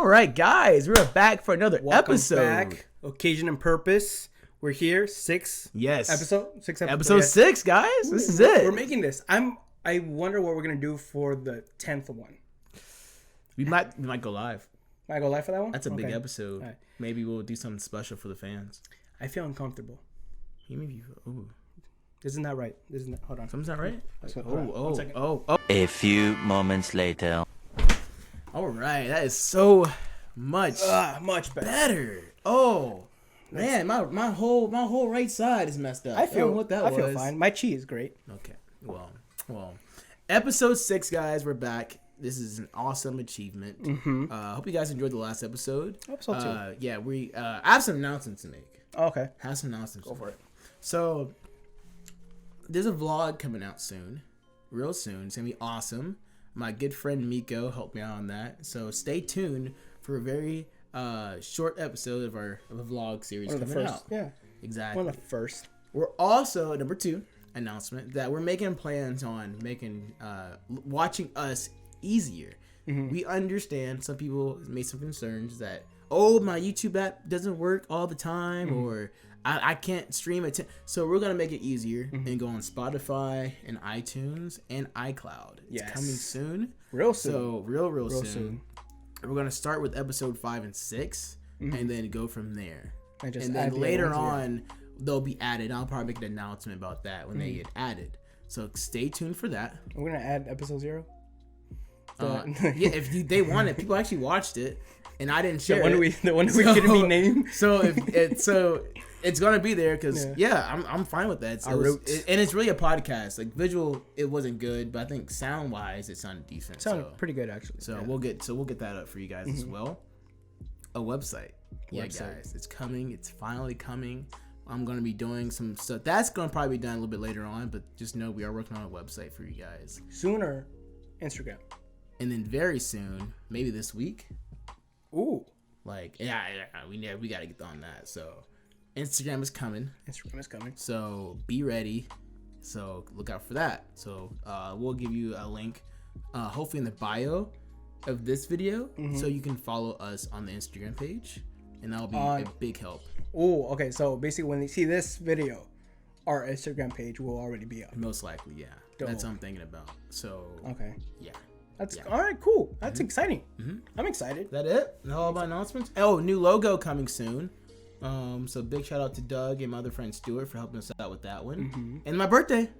All right, guys, we're back for another episode. Back. Occasion and purpose. We're here. Six episode. Episode 6, guys. This is it. We're making this. I wonder what we're gonna do for the 10th one. We might go live. Might go live for that one. That's a big episode. Right. Maybe we'll do something special for the fans. I feel uncomfortable. Ooh. This is not right. Hold on. Something's not right. Oh. A few moments later. All right, that is so much better. Oh man, my whole right side is messed up. I feel feel fine. My chi is great. Okay, well, episode 6, guys, we're back. This is an awesome achievement. Mm-hmm. Hope you guys enjoyed the last episode. Episode 2. Yeah, we I have some announcements to make. Okay. Have some announcements. Go for it. So there's a vlog coming out soon, real soon. It's gonna be awesome. My good friend Miko helped me out on that. So stay tuned for a very short episode of a vlog series coming out. Yeah, exactly. One of the first. We're also number 2 announcement that we're making plans on making watching us easier. Mm-hmm. We understand some people made some concerns that my YouTube app doesn't work all the time or I can't stream it. So we're gonna make it easier and go on Spotify and iTunes and iCloud. It's coming soon. Real soon. So real soon. We're gonna start with episode 5 and 6 and then go from there. And then later on they'll be added. I'll probably make an announcement about that when they get added. So stay tuned for that. We're gonna add episode 0. Yeah, if they want it, people actually watched it, and I didn't share the one we couldn't be named. So it's gonna be there because I'm fine with that. And it's really a podcast. Like visual, it wasn't good, but I think sound wise, it sounded decent. Sounded pretty good actually. So we'll get that up for you guys as well. A website. Yeah, guys, it's coming. It's finally coming. I'm gonna be doing some stuff. That's gonna probably be done a little bit later on, but just know we are working on a website for you guys. Sooner, Instagram. And then very soon, maybe this week. Ooh. Like, we gotta get on that. So, Instagram is coming. So, be ready. So, look out for that. So, we'll give you a link, hopefully in the bio of this video, so you can follow us on the Instagram page, and that'll be a big help. Oh, okay. So, basically, when they see this video, our Instagram page will already be up. Most likely, yeah. Dope. That's what I'm thinking about. So, okay. Yeah. All right, cool. That's exciting. I'm excited. Is that it? All about announcements? Oh, new logo coming soon. So big shout out to Doug and my other friend Stuart for helping us out with that one. And my birthday.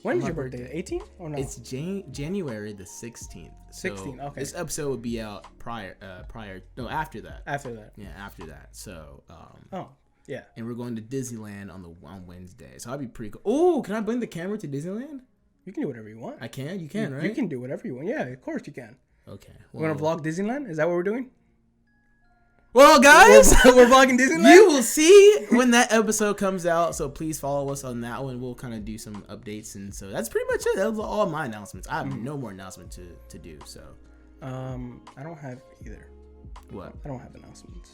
When is your birthday? 18th or no? It's January the 16th. 16th. Okay. This episode would be out after that. After that. Yeah, after that. So. Yeah. And we're going to Disneyland on Wednesday. So that'd be pretty cool. Oh, can I bring the camera to Disneyland? You can do whatever you want. I can? You can, right? You can do whatever you want. Yeah, of course you can. Okay. We're going to vlog Disneyland? Is that what we're doing? Well, guys, we're vlogging Disneyland? You will see when that episode comes out. So please follow us on that one. We'll kind of do some updates. And so that's pretty much it. That was all my announcements. I have no more announcement to do. So, I don't have either. What? I don't have announcements.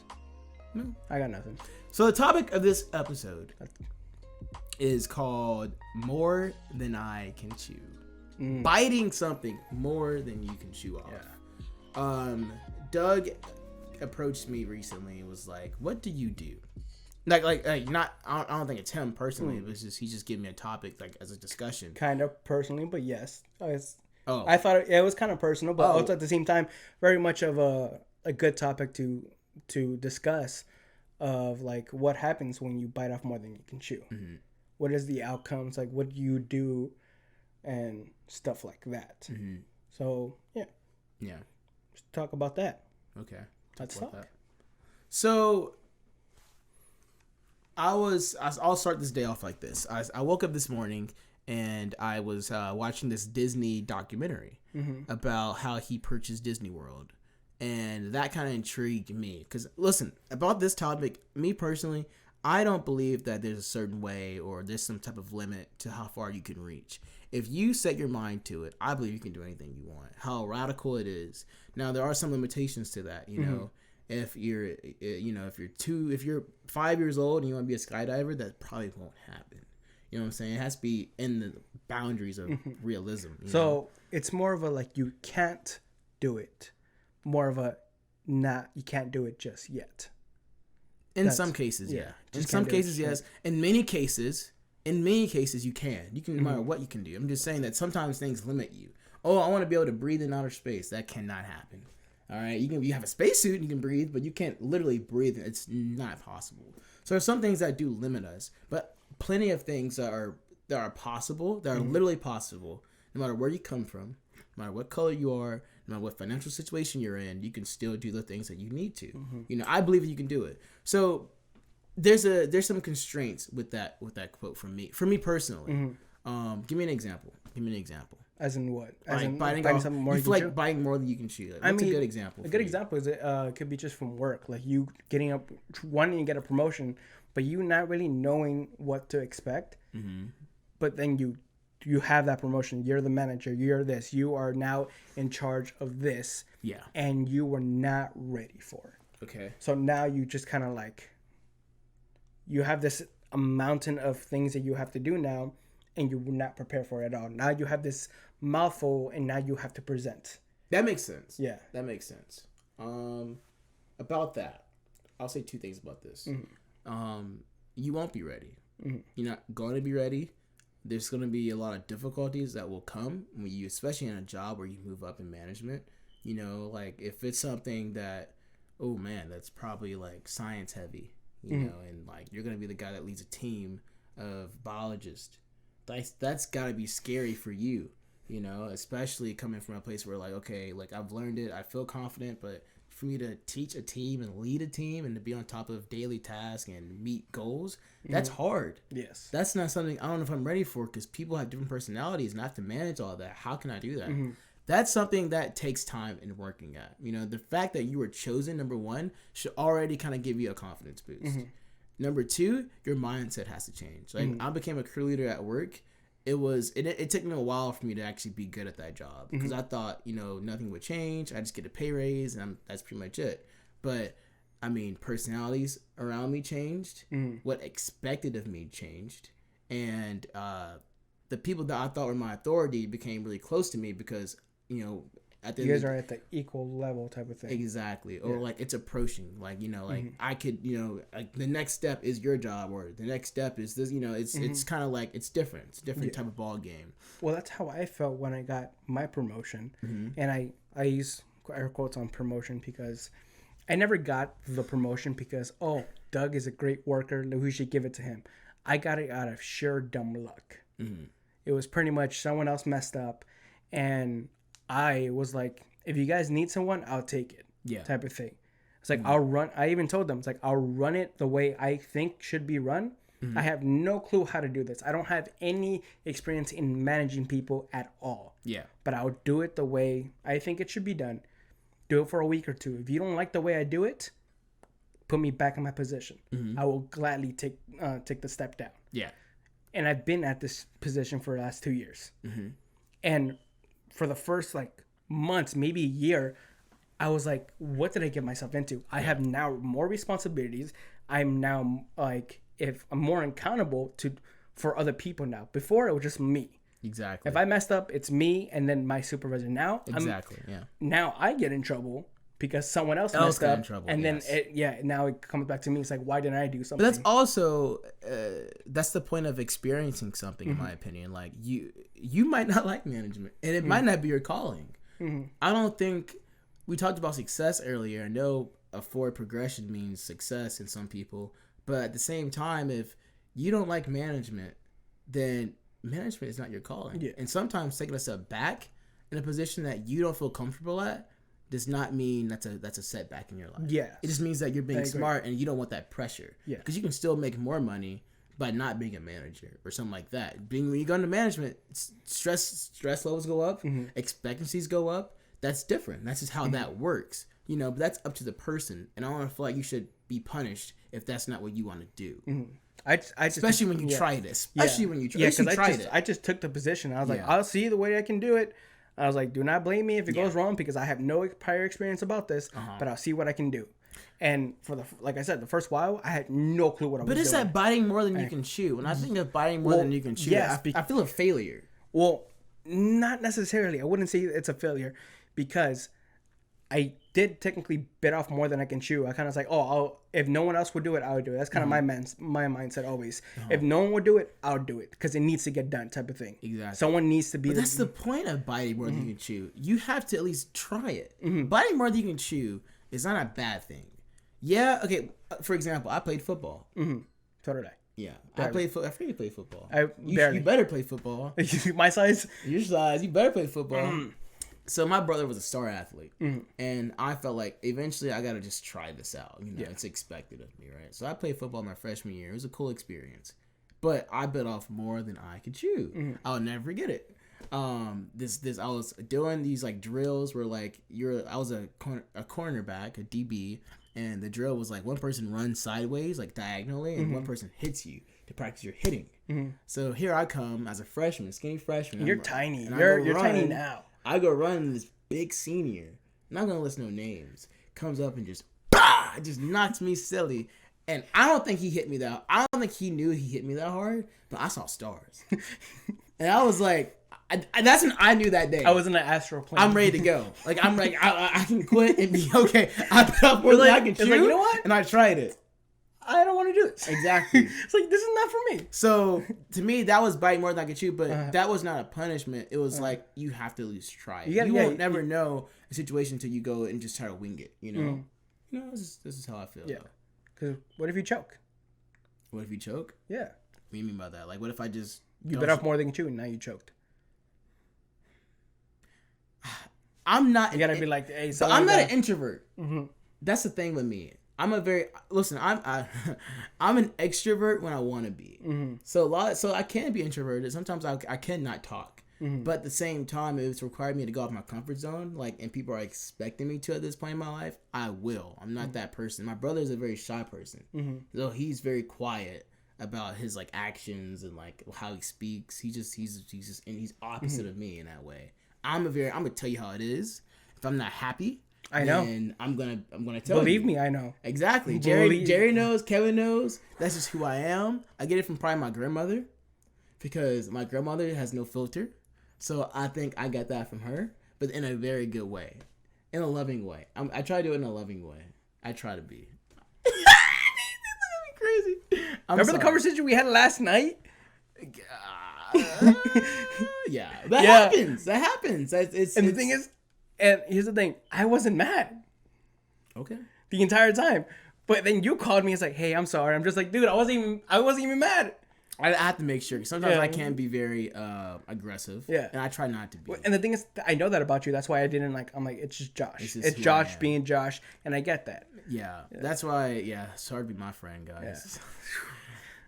No. I got nothing. So the topic of this episode is called More Than I Can Chew. Biting something more than you can chew off. Yeah. Doug approached me recently and was like, "What do you do?" Like not. I don't think it's him personally. It was just he just gave me a topic like as a discussion. Kind of personally, but yes. I thought it was kind of personal, but also at the same time, very much of a good topic to discuss. Of like what happens when you bite off more than you can chew. What is the outcomes? Like what do you do? And stuff like that. So yeah, let's talk about that. Okay, let's talk. That. So I'll start this day off like this. I woke up this morning and I was watching this Disney documentary about how he purchased Disney World, and that kind of intrigued me because listen, about this topic, me personally, I don't believe that there's a certain way or there's some type of limit to how far you can reach. If you set your mind to it, I believe you can do anything you want. How radical it is. Now there are some limitations to that. You know, if you're 5 years old and you want to be a skydiver, that probably won't happen. You know what I'm saying? It has to be in the boundaries of realism. So it's more of a like you can't do it. More of a you can't do it just yet. In some cases, yeah. In some cases, yes. In many cases, you can. You can, no matter what you can do. I'm just saying that sometimes things limit you. Oh, I want to be able to breathe in outer space. That cannot happen. All right, you have a spacesuit and you can breathe, but you can't literally breathe. It's not possible. So there's some things that do limit us, but plenty of things that are possible, that are literally possible. No matter where you come from, no matter what color you are, no matter what financial situation you're in, you can still do the things that you need to. I believe that you can do it. So there's some constraints with that quote from me. For me personally, give me an example. As in what? As in biting something more. You feel like biting more than you can chew. Like, what's a good example? A good example is it could be just from work, like you getting up, wanting to get a promotion, but you not really knowing what to expect. But then you have that promotion. You're the manager. You're this. You are now in charge of this. Yeah. And you were not ready for it. Okay. So now you just kind of like, you have this a mountain of things that you have to do now, and you were not prepared for it at all. Now you have this mouthful, and now you have to present. That makes sense. Yeah. That makes sense. About that, I'll say two things about this. You won't be ready. You're not going to be ready. There's going to be a lot of difficulties that will come when you, especially in a job where you move up in management. Like if it's something that, oh man, that's probably like science heavy, know, and like you're going to be the guy that leads a team of biologists. That's got to be scary for you, especially coming from a place where like, okay, like I've learned it, I feel confident, but for me to teach a team and lead a team and to be on top of daily tasks and meet goals, that's hard. Yes. That's not something, I don't know if I'm ready for, because people have different personalities and I have to manage all that. How can I do that? That's something that takes time in working at. The fact that you were chosen, number one, should already kind of give you a confidence boost. Number two, your mindset has to change. Like I became a crew leader at work. It took me a while for me to actually be good at that job, because I thought, nothing would change. I just get a pay raise and that's pretty much it. But I mean, personalities around me changed. What expected of me changed. And the people that I thought were my authority became really close to me because, at the you guys are at the equal level type of thing. Exactly. Or like it's approaching, like, like I could, like the next step is your job, or the next step is this, it's kind of like, it's different. It's a different type of ball game. Well, that's how I felt when I got my promotion. And I use air quotes on promotion because I never got the promotion because, oh, Doug is a great worker, we should give it to him. I got it out of sheer dumb luck. It was pretty much someone else messed up, and I was like, if you guys need someone, I'll take it. Yeah. Type of thing. It's like, I even told them, it's like, I'll run it the way I think should be run. I have no clue how to do this. I don't have any experience in managing people at all. Yeah. But I'll do it the way I think it should be done. Do it for a week or two. If you don't like the way I do it, put me back in my position. I will gladly take the step down. Yeah. And I've been at this position for the last 2 years. And for the first like months, maybe a year, I was like, what did I get myself into? I have now more responsibilities. I'm now like, if I'm more accountable for other people now. Before it was just me. Exactly. If I messed up, it's me and then my supervisor. Now, now I get in trouble because someone else messed up, and then now it comes back to me. It's like, why didn't I do something? But that's also that's the point of experiencing something, in my opinion. Like you might not like management, and it might not be your calling. I don't think we talked about success earlier. I know a forward progression means success in some people, but at the same time, if you don't like management, then management is not your calling. Yeah. And sometimes taking a step back in a position that you don't feel comfortable at does not mean that's a setback in your life. Yeah. It just means that you're being smart and you don't want that pressure. Yeah. Because you can still make more money by not being a manager or something like that. When you go into management, stress levels go up, expectancies go up. That's different. That's just how that works. But that's up to the person. And I don't feel like you should be punished if that's not what you want to do. Especially when you tried it. Especially when you tried it. I just took the position. I was like, I'll see the way I can do it. I was like, do not blame me if it goes wrong, because I have no prior experience about this, but I'll see what I can do. And like I said, the first while, I had no clue what I was doing. But it's that biting more than you can chew. When I think of biting more than you can chew, I feel a failure. Well, not necessarily. I wouldn't say it's a failure, because I did technically bit off more than I can chew. I kind of was like, if no one else would do it, I would do it. That's kind of my mindset always. If no one would do it, I'll do it because it needs to get done, type of thing. Exactly. Someone needs to be. But that's the point of biting more than you can chew. You have to at least try it. Biting more than you can chew is not a bad thing. Yeah. Okay. For example, I played football. So did I. Yeah, barely. I played football. I forget you play football. You better play football. My size. Your size. You better play football. So my brother was a star athlete, and I felt like eventually I gotta just try this out. You know, it's expected of me, right? So I played football my freshman year. It was a cool experience, but I bit off more than I could chew. I'll never forget it. I was doing these like drills where like I was a cornerback, a DB, and the drill was like one person runs sideways like diagonally, and one person hits you to practice your hitting. So here I come as a freshman, skinny freshman. You're tiny. You're tiny now. I go running, this big senior, not gonna list no names, comes up and just knocks me silly. And I don't think he hit me that. I don't think he knew he hit me that hard, but I saw stars. And I was like, that's when I knew that day. I was in an astral plane. I'm ready to go. Like I'm like I can quit and be okay. I put up more than I can chew. Like, you know what? And I tried it. I don't want to do this. Exactly. It's like, this is not for me. So to me, that was biting more than I could chew, but that was not a punishment. It was like, you have to at least try it. You won't never know a situation until you go and just try to wing it, you know? You know, this is how I feel. Yeah. Because what if you choke? What if you choke? Yeah. What do you mean by that? Like, what if I just... You bit off more than you chew and now you choked. I'm not... You gotta be like, hey, so I'm not an introvert. That's the thing with me. I'm an extrovert when I want to be. So I can be introverted. Sometimes I cannot talk, but at the same time, if it's required me to go off my comfort zone, like, and people are expecting me to at this point in my life, I will. I'm not that person. My brother is a very shy person, so he's very quiet about his like actions and like how he speaks. He's just and he's opposite of me in that way. I'm gonna tell you how it is. If I'm not happy, I know. And I'm gonna tell you. Believe me, I know. Exactly. Jerry knows. Kevin knows. That's just who I am. I get it from probably my grandmother, because my grandmother has no filter. So I think I got that from her, but in a very good way, in a loving way. I try to do it in a loving way. I try to be. Crazy. Remember the conversation we had last night? Yeah, that happens. That happens. The thing is. And here's the thing, I wasn't mad. Okay. The entire time. But then you called me, it's like, hey, I'm sorry. I'm just like, dude, I wasn't even mad. I have to make sure. Sometimes I can be very aggressive. Yeah. And I try not to be. And the thing is, I know that about you. That's why I didn't I'm like, it's just Josh. It's Josh being Josh. And I get that. Yeah. That's why, it's hard to be my friend, guys.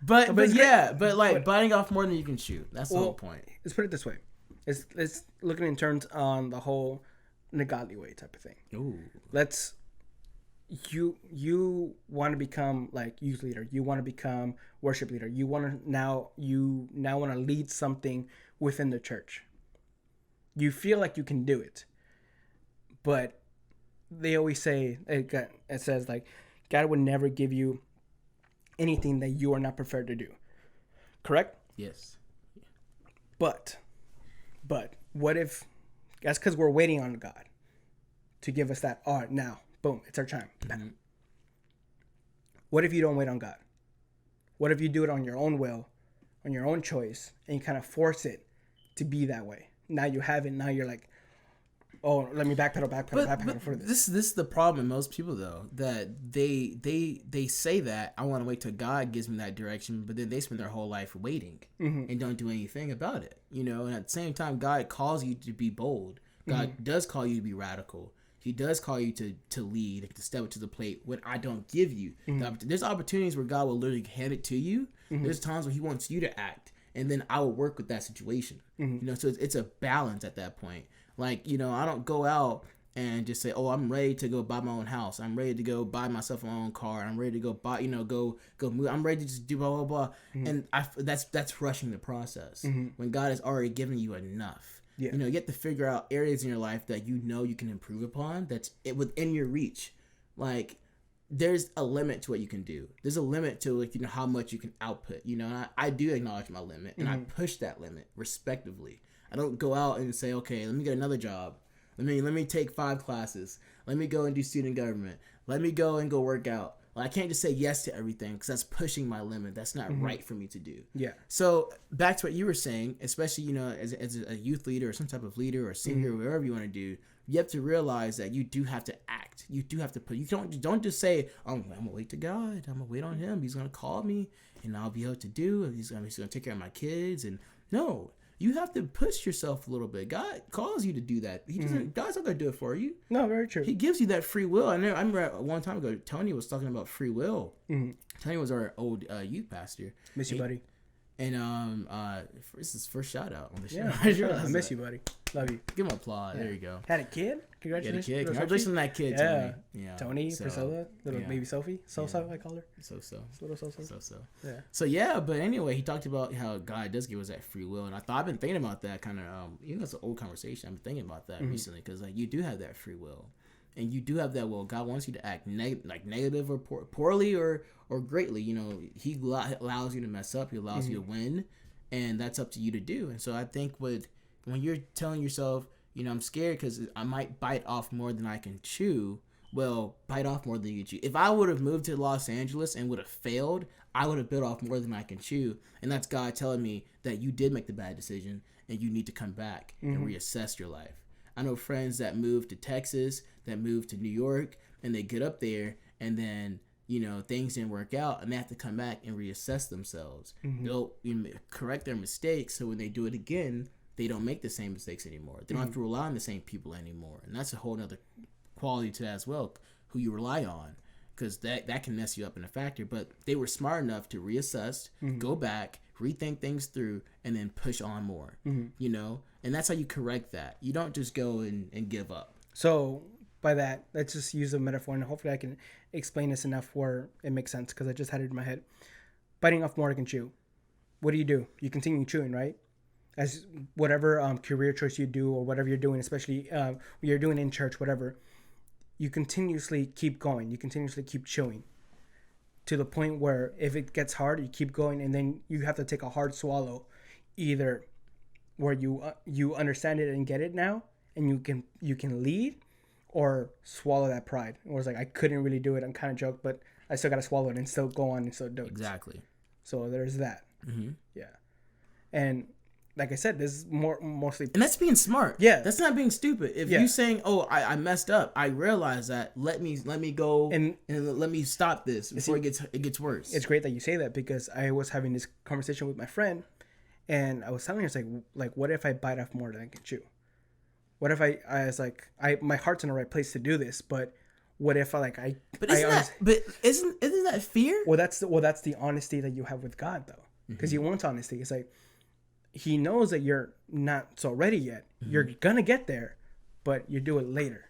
Yeah. but like biting off more than you can chew. That's the whole point. Let's put it this way. Let's looking in terms on the whole in a godly way type of thing. Ooh. You want to become like youth leader. You want to become worship leader. You now want to lead something within the church. You feel like you can do it, but they always say it says like God would never give you anything that you are not prepared to do. Correct? Yes. But what if? That's because we're waiting on God to give us that. All right, now, boom, it's our time. Mm-hmm. What if you don't wait on God? What if you do it on your own will, on your own choice, and you kind of force it to be that way? Now you have it. Now you're like, oh, let me backpedal for this. This is the problem in most people, though, that they say that I want to wait till God gives me that direction, but then they spend their whole life waiting and don't do anything about it. You know, and at the same time, God calls you to be bold. God does call you to be radical. He does call you to lead, to step up to the plate when I don't give you. There's opportunities where God will literally hand it to you. There's times where he wants you to act, and then I will work with that situation. You know, so it's a balance at that point. Like, you know, I don't go out and just say, oh, I'm ready to go buy my own house. I'm ready to go buy myself my own car. I'm ready to go buy, go move. I'm ready to just do blah, blah, blah. And that's rushing the process when God has already given you enough. Yeah. You know, you have to figure out areas in your life that you know you can improve upon that's within your reach. Like, there's a limit to what you can do. There's a limit to, like, you know, how much you can output. You know, and I do acknowledge my limit, and I push that limit respectively. I don't go out and say, okay, let me get another job. Let me take 5 classes. Let me go and do student government. Let me go and go work out. Well, I can't just say yes to everything because that's pushing my limit. That's not right for me to do. Yeah. So back to what you were saying, especially, you know, as a youth leader or some type of leader or senior or whatever you want to do, you have to realize that you do have to act. You do have to put. You don't just say, "Oh, I'm gonna wait to God. I'm gonna wait on Him. He's gonna call me, and I'll be able to do. He's gonna take care of my kids." And no, you have to push yourself a little bit. God calls you to do that. He doesn't. God's not gonna do it for you. No, very true. He gives you that free will. I remember one time ago, Tony was talking about free will. Tony was our old youth pastor. Miss you, buddy. And this is first shout out on the show. Yeah, I miss you, buddy. Love you. Give him an applause. Yeah. There you go. Had a kid? Congratulations. Had a kid. Congratulations on that kid, Tony. Yeah. Tony, Priscilla, little baby Sophie. So I call her. So. Little So. Yeah. So yeah, but anyway, he talked about how God does give us that free will, and I've been thinking about that kind of. Even though it's an old conversation, I've been thinking about that recently because like you do have that free will, and you do have that will. God wants you to act negative or poorly or greatly. You know, He allows you to mess up. He allows you to win, and that's up to you to do. And so I think when you're telling yourself, you know, I'm scared because I might bite off more than I can chew. Well, bite off more than you chew. If I would have moved to Los Angeles and would have failed, I would have bit off more than I can chew. And that's God telling me that you did make the bad decision and you need to come back and reassess your life. I know friends that moved to Texas, that moved to New York, and they get up there and then, you know, things didn't work out and they have to come back and reassess themselves. They'll correct their mistakes so when they do it again, they don't make the same mistakes anymore. They don't have to rely on the same people anymore. And that's a whole other quality to that as well, who you rely on, because that can mess you up in a factor. But they were smart enough to reassess, go back, rethink things through, and then push on more, you know? And that's how you correct that. You don't just go and give up. So by that, let's just use a metaphor, and hopefully I can explain this enough where it makes sense, because I just had it in my head. Biting off more than you can chew. What do? You continue chewing, right? As whatever career choice you do or whatever you're doing, especially when you're doing in church, whatever, you continuously keep going. You continuously keep chewing to the point where if it gets hard, you keep going, and then you have to take a hard swallow, either where you understand it and get it now, and you can lead, or swallow that pride. Or it's like, I couldn't really do it. I'm kind of joke, but I still got to swallow it and still go on and still do it. Exactly. So there's that. Yeah. And like I said, this is mostly... And that's being smart. Yeah. That's not being stupid. If you saying, oh, I messed up, I realize that, let me go and let me stop this before it gets worse. It's great that you say that, because I was having this conversation with my friend, and I was telling her, it's like what if I bite off more than I can chew? What if I was like, my heart's in the right place to do this, but what if But isn't that fear? Well, that's the honesty that you have with God, though, because He wants honesty. It's like, He knows that you're not so ready yet. You're gonna get there, but you do it later,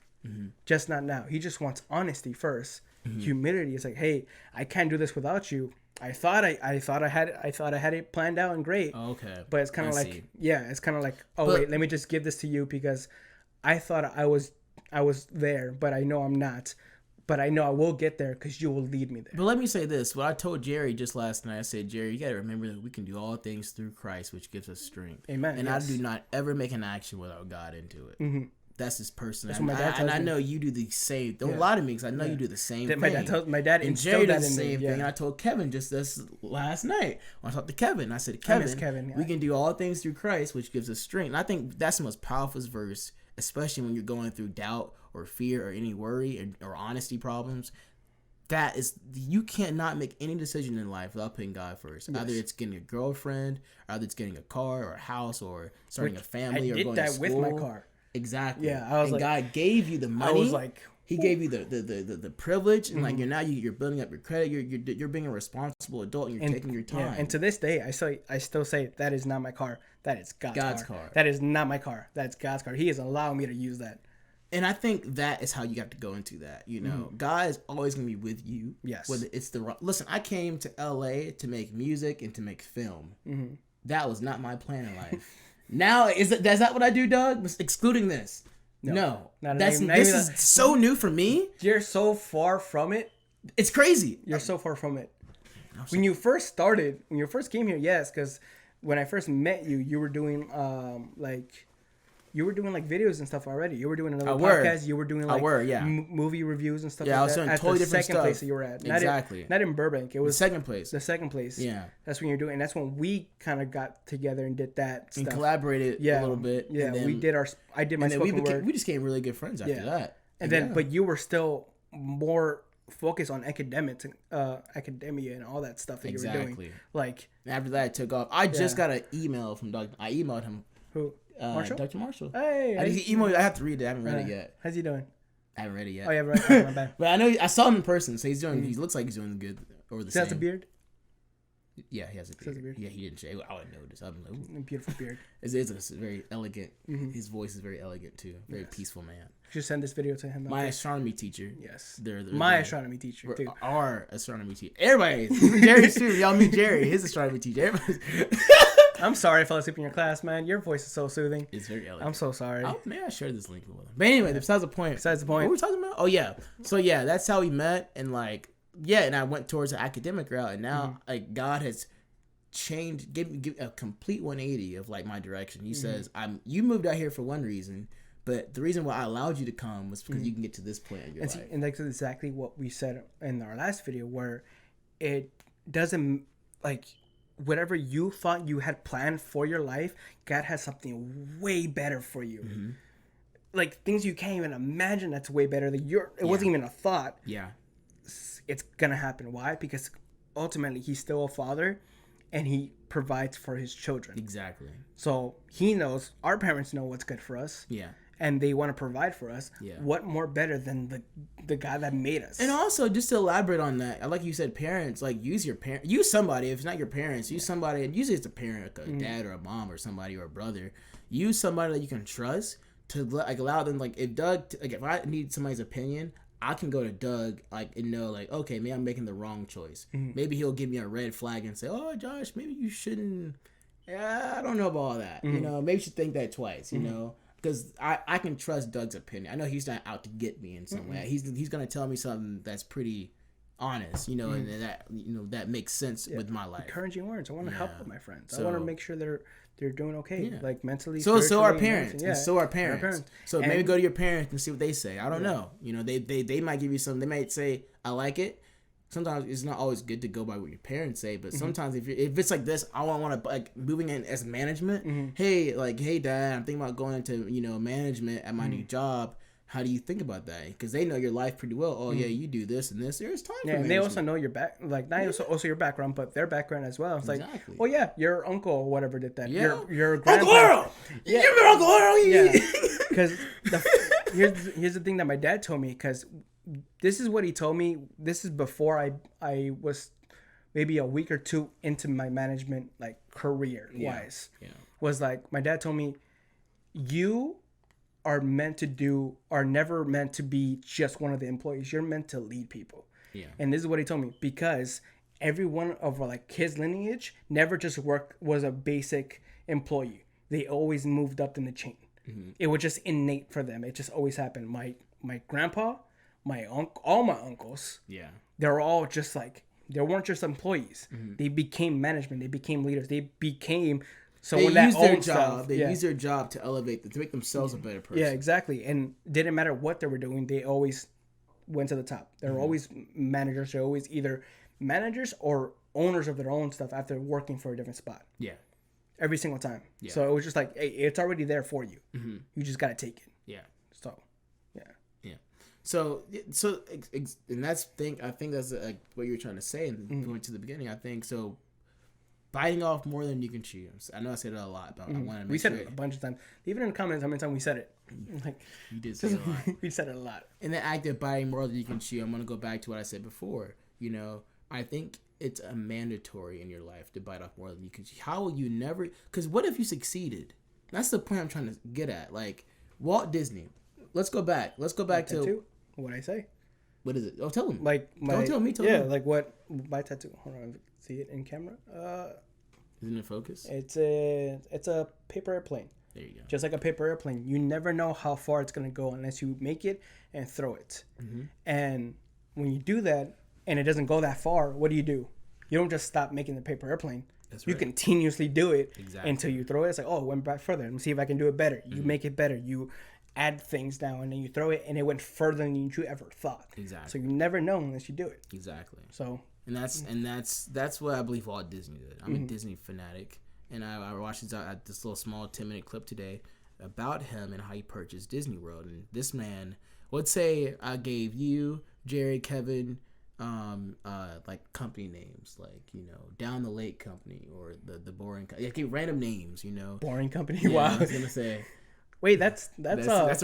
just not now. He just wants honesty first. Humility is like, hey, I can't do this without you. I thought I had it planned out and great. Oh, okay, but it's kind of like, it's kind of like, wait, let me just give this to you because I thought I was there, but I know I'm not. But I know I will get there because you will lead me there. But let me say this. What I told Jerry just last night, I said, Jerry, you got to remember that we can do all things through Christ, which gives us strength. Amen. And I do not ever make an action without God into it. That's his person. That's what my dad tells me. I know you do the same. Don't lie to me, because I know you do the same thing. My dad and Jerry does the same thing. And I told Kevin just this last night. When I talked to Kevin, I said, Kevin, we can do all things through Christ, which gives us strength. And I think that's the most powerful verse, especially when you're going through doubt or fear or any worry or honesty problems. That is, you cannot make any decision in life without putting God first. Yes. Either it's getting a girlfriend, or either it's getting a car or a house, or starting a family, or going to school. I did that with my car. Exactly. Yeah, I was and God gave you the money. I was like, He gave you the privilege, and like you're building up your credit. You're being a responsible adult, and you're taking your time. Yeah, and to this day, I still say that is not my car. That is God's car. That is not my car. That's God's car. He is allowing me to use that. And I think that is how you have to go into that. You know, God is always going to be with you. Yes. Whether it's listen, I came to LA to make music and to make film. That was not my plan in life. Now, is that what I do, Doug? Excluding this. No. This is so new for me. You're so far from it. It's crazy. You're so far from it. When you first came here, yes, because when I first met you, you were doing you were doing like videos and stuff already. You were doing another podcast. You were doing like movie reviews and stuff. Yeah, like I was doing totally different stuff. Second place that you were at. Not in Burbank. It was the second place. The second place. Yeah, that's when you're doing. And that's when we kind of got together and did that and stuff. collaborated a little bit. Yeah, we did our. I did my spoken word. We just became really good friends after that. And then, but you were still more focused on academia and all that stuff that you were doing. Like after that, it took off. I just got an email from Doug. I emailed him. Who? Marshall? Dr. Marshall. Hey, I have to read it. I haven't read it yet. How's he doing? I haven't read it yet. Oh yeah, right. My bad. But I know I saw him in person, so he's doing. He looks like he's doing good. Or the same. He has a beard. Yeah, he has a beard. Yeah, he didn't shave. I would notice. I'm like, beautiful beard. It's very elegant. His voice is very elegant too. Very peaceful man. You should send this video to him. My astronomy teacher. Yes. My astronomy teacher too. Our astronomy teacher. Everybody. Jerry's too. Y'all meet Jerry. His astronomy teacher. I'm sorry I fell asleep in your class, man. Your voice is so soothing. It's very elegant. I'm so sorry. Maybe I shared this link with him. But anyway, besides the point. What were we talking about? Oh yeah. So yeah, that's how we met, and like and I went towards the academic route, and now like God has changed, give a complete 180 of like my direction. He says, you moved out here for one reason, but the reason why I allowed you to come was because you can get to this point in your life. And that's exactly what we said in our last video, where it doesn't like whatever you thought you had planned for your life, God has something way better for you. Like things you can't even imagine that's way better. Like it wasn't even a thought. Yeah. It's gonna happen. Why? Because ultimately he's still a father and he provides for his children. Exactly. So he knows, our parents know what's good for us. Yeah. And they want to provide for us. Yeah. What more better than the guy that made us? And also, just to elaborate on that, like you said, parents, like use somebody. If it's not your parents, use somebody, and usually it's a parent, like a dad or a mom or somebody or a brother. Use somebody that you can trust to like allow them. Like if I need somebody's opinion, I can go to Doug and know like, okay, maybe I'm making the wrong choice. Maybe he'll give me a red flag and say, oh Josh, maybe you shouldn't. Yeah, I don't know about all that. You know, maybe you should think that twice. You know. Because I can trust Doug's opinion. I know he's not out to get me in some way. He's gonna tell me something that's pretty honest, you know, and that makes sense with my life. Encouraging words. I want to help with my friends. I want to make sure they're doing okay, like mentally. So our parents. So our parents. So maybe go to your parents and see what they say. I don't know. You know, they might give you something. They might say I like it. Sometimes it's not always good to go by what your parents say, but sometimes if it's like this, I want to like moving in as management. Hey, Dad, I'm thinking about going into management at my new job. How do you think about that? Because they know your life pretty well. Oh yeah, you do this and this. There's time. Yeah, and they also know your also your background, but their background as well. It's like, oh yeah, your uncle or whatever did that. Yeah, your grandpa. Uncle Earl. Yeah, you remember Uncle Earl? Yeah, because here's the thing that my dad told me, because this is what he told me. This is before I was maybe a week or two into my management like career wise. Yeah. Was like my dad told me, you are never meant to be just one of the employees. You're meant to lead people. Yeah. And this is what he told me, because every one of like his lineage never just was a basic employee. They always moved up in the chain. It was just innate for them. It just always happened. My grandpa, all my uncles, they're all just like, they weren't just employees. They became management. They became leaders. They became someone that owned stuff. They use their job to elevate, to make themselves a better person. Yeah, exactly. And didn't matter what they were doing, they always went to the top. They were always managers. They're always either managers or owners of their own stuff after working for a different spot. Yeah. Every single time. Yeah. So it was just like, hey, it's already there for you. You just got to take it. Yeah. So, yeah. Yeah. So, and I think that's what you were trying to say, and going to the beginning, I think, so biting off more than you can chew. I know I said it a lot, but I want to make sure. We said it a bunch of times. Even in the comments, how many times we said it. Like, you did say it a lot. We said it a lot. In the act of biting more than you can chew, I'm going to go back to what I said before. I think it's a mandatory in your life to bite off more than you can chew. How will you never... Because what if you succeeded? That's the point I'm trying to get at. Like, Walt Disney. Let's go back to... What'd I say? What is it? Oh, tell him. Don't tell me. Tell me. Like what? My tattoo. Hold on. See it in camera? Isn't it focus? It's a paper airplane. There you go. Just like a paper airplane. You never know how far it's going to go unless you make it and throw it. And when you do that and it doesn't go that far, what do? You don't just stop making the paper airplane. That's You continuously do it exactly. until you throw it. It's like, oh, it went back further. Let me see if I can do it better. You make it better. You add things down, and then you throw it, and it went further than you ever thought. Exactly. So you never know unless you do it. Exactly. So and that's what I believe Walt Disney did. I'm a Disney fanatic, and I watched this little small 10-minute clip today about him and how he purchased Disney World. And this man, let's say I gave you, Jerry, Kevin, like company names, like, you know, Down the Lake Company or the Boring Company. Like random names, you know. Boring Company. Yeah, Wow. I was gonna say. Wait, that's a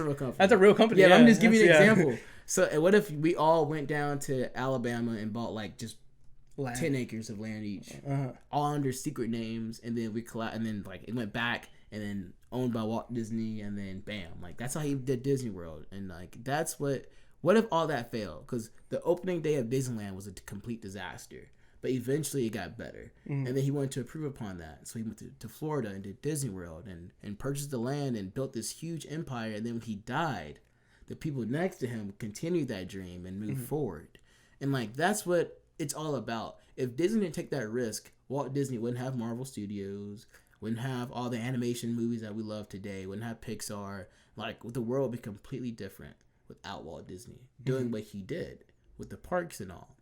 real company. That's a real company. Yeah, I'm just giving you an example. So, what if we all went down to Alabama and bought like just land. 10 acres of land each, all under secret names, and then and then like it went back and then owned by Walt Disney, and then bam, like that's how he did Disney World. And like that's what if all that failed? Because the opening day of Disneyland was a complete disaster, but eventually it got better. And then he wanted to improve upon that, so he went to Florida and did Disney World and purchased the land and built this huge empire. And then when he died, the people next to him continued that dream and moved forward. And like that's what it's all about. If Disney didn't take that risk, Walt Disney wouldn't have Marvel Studios, wouldn't have all the animation movies that we love today, wouldn't have Pixar. Like the world would be completely different without Walt Disney doing what he did with the parks and all.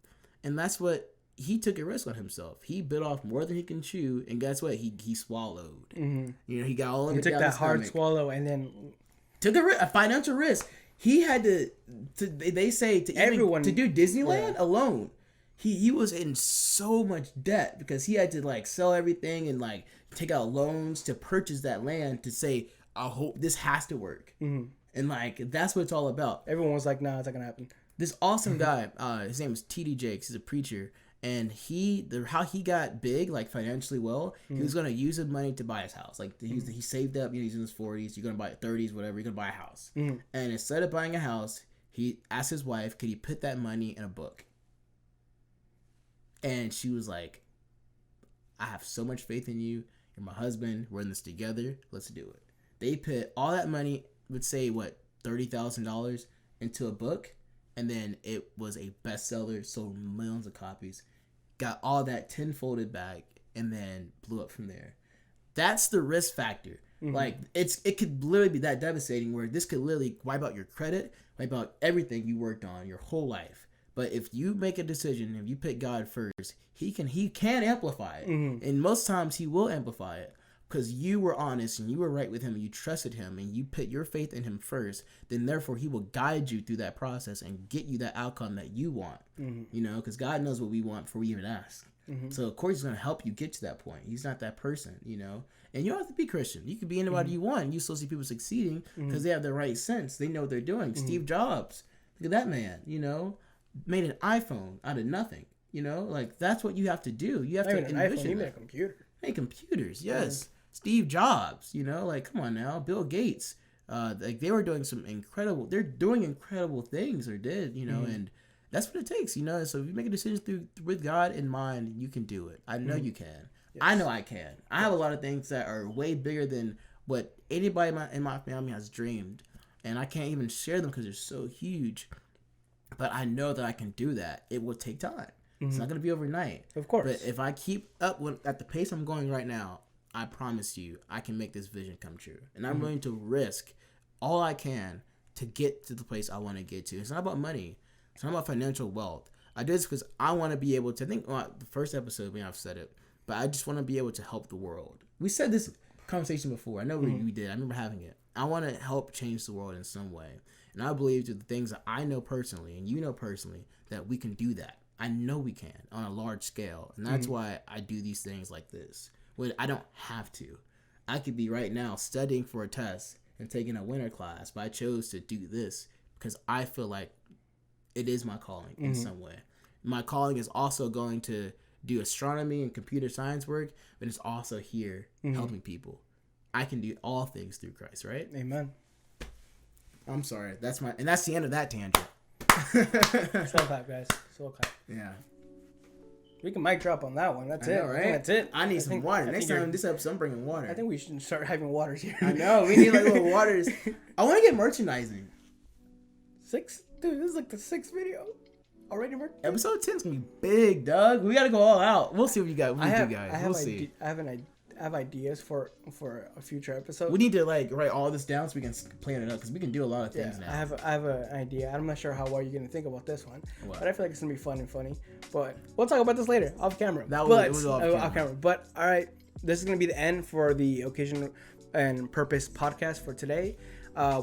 And that's what he took a risk on himself. He bit off more than he can chew, and guess what? He swallowed. You know, he got all of it. He took that hard stomach. swallow and then Took a financial risk. He had to they say to everyone to do Disneyland alone. He was in so much debt because he had to like sell everything and like take out loans to purchase that land to say, I hope this has to work. And like that's what it's all about. Everyone was like, nah, it's not gonna happen. This awesome guy, his name is T.D. Jakes. He's a preacher, and how he got big, like financially well, he was gonna use his money to buy his house. Like he saved up. You know, he's in his 40s. You're gonna buy 30s, whatever. You're gonna buy a house. And instead of buying a house, he asked his wife, could he put that money in a book? And she was like, I have so much faith in you. You're my husband. We're in this together. Let's do it. They put all that money, would say what, $30,000 into a book, and then it was a bestseller, sold millions of copies, got all that tenfolded back, and then blew up from there. That's the risk factor. Like it could literally be that devastating where this could literally wipe out your credit, wipe out everything you worked on your whole life. But if you make a decision, if you put God first, he can amplify it. And most times he will amplify it because you were honest and you were right with him and you trusted him and you put your faith in him first. Then therefore he will guide you through that process and get you that outcome that you want. You know, because God knows what we want before we even ask. So of course he's going to help you get to that point. He's not that person, you know. And you don't have to be Christian. You could be anybody you want. You still see people succeeding because they have the right sense. They know what they're doing. Steve Jobs, look at that man, you know. Made an iPhone out of nothing, you know, like that's what you have to do. You have to envision. He made a computer. Make computers, yes. Steve Jobs, you know, like come on now. Bill Gates, like they were doing they're doing incredible things or did, you know, and that's what it takes, you know. So if you make a decision with God in mind, you can do it. I know you can. Yes. I know I can. I have a lot of things that are way bigger than what anybody in my family has dreamed, and I can't even share them because they're so huge. But I know that I can do that. It will take time. It's not going to be overnight. Of course. But if I keep up at the pace I'm going right now, I promise you, I can make this vision come true. And I'm willing to risk all I can to get to the place I want to get to. It's not about money. It's not about financial wealth. I do this because I want to be able to, I think the first episode, I've said it, but I just want to be able to help the world. We said this conversation before. I know we did. I remember having it. I want to help change the world in some way. And I believe through the things that I know personally and you know personally that we can do that. I know we can on a large scale. And that's why I do these things like this. When I don't have to. I could be right now studying for a test and taking a winter class, but I chose to do this because I feel like it is my calling in some way. My calling is also going to do astronomy and computer science work, but it's also here helping people. I can do all things through Christ, right? Amen. I'm sorry. That's the end of that tangent. So clap, guys. So clap. Yeah. We can mic drop on that one. That's it. Know, right? That's it. I need some water. Next time this episode, I'm bringing water. I think we should start having waters here. I know. We need like little waters. I want to get merchandising. 6? Dude, this is like the 6th video. already, Mark? Episode 10 is gonna be big, Doug. We gotta go all out. We'll see what you got. I have ideas for a future episode. We need to like write all this down so we can plan it up because we can do a lot of things now. I have an idea. I'm not sure how well you're gonna think about this one, but I feel like it's gonna be fun and funny. But we'll talk about this later off camera. It was off camera. But all right, this is gonna be the end for the Occasion and Purpose podcast for today.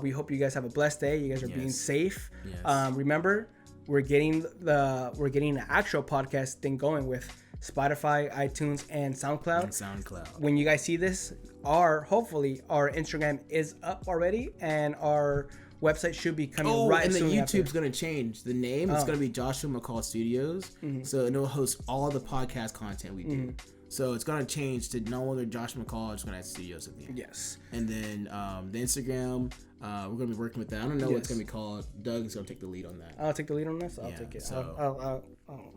We hope you guys have a blessed day. You guys are being safe. Yes. Remember, we're getting an actual podcast thing going with Spotify, iTunes, and SoundCloud. When you guys see this, hopefully our Instagram is up already, and our website should be coming soon. And the YouTube's going to change the name. It's going to be Joshua McCall Studios. Mm-hmm. So it'll host all the podcast content we do. Mm-hmm. So it's going to change to no longer Joshua McCall. It's going to have studios at the end. Yes. And then the Instagram, we're going to be working with that. I don't know what it's going to be called. Doug's going to take the lead on that. I'll take the lead on this? I'll take it. So.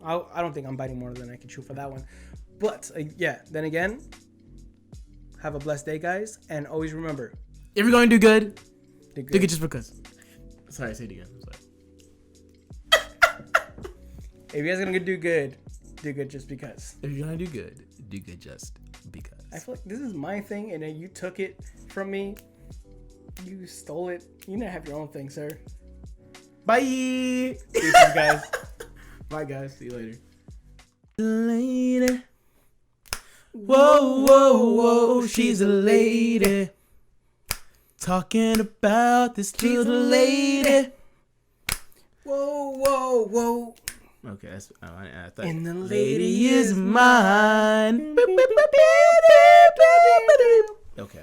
I don't think I'm biting more than I can chew for that one. But, then again, have a blessed day, guys. And always remember, if you're going to do good, do good just because. Sorry, say it again. I'm sorry. If you guys are going to do good just because. If you're going to do good just because. I feel like this is my thing, and then you took it from me. You stole it. You need to have your own thing, sir. Bye. Peace, guys. Bye, guys. See you later. Lady. Whoa, whoa, whoa. She's a lady. Talking about this little lady. Whoa, whoa, whoa. Okay, that's. I thought. And the lady is mine. Okay.